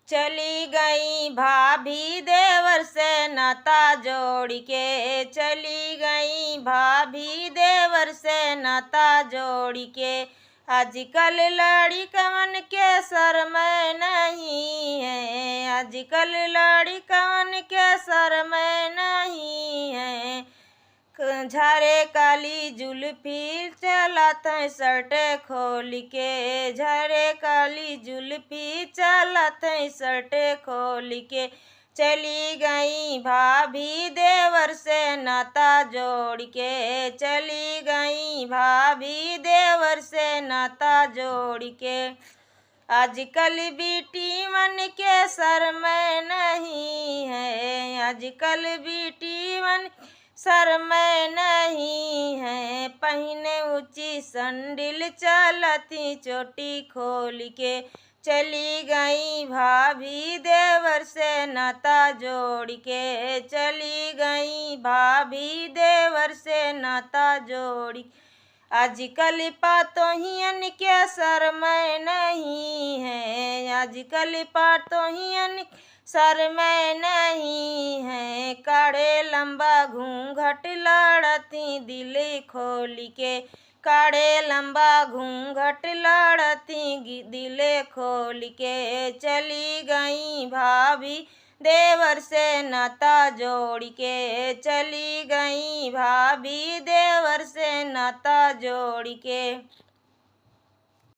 चली गई भाभी देवर से नाता जोड़ के, चली गई भाभी देवर से नाता जोड़ के। आजकल लड़िकवन के शर्म नहीं है, आजकल लड़िकवन के शर्म नहीं है। झरे काली जुल्फी चलत है शर्ट खोल के, झरे काली जुल्फी चलत है शर्ट खोल के। चली गई भाभी देवर से नाता जोड़ के, चली गई भाभी देवर से नाता जोड़ के। आजकल बेटी मन के शर्म नहीं है, आजकल बेटी मन शर्म नहीं है। पहने ऊंची संडिल चलती चोटी खोल के, चली गई भाभी देवर से नाता जोड़ के, चली गई भाभी देवर से नाता जोड़। आजकल पातोहियन के शर्म नहीं है, आजकल पातोहियन शर्म नहीं है। काढ़े लंबा घूंघट लड़ती दिल खोल के, काढ़े लंबा घूंघट लड़ती दिल खोल के। चली गई भाभी देवर से नाता जोड़ के, चली गई भाभी देवर से नाता जोड़ के।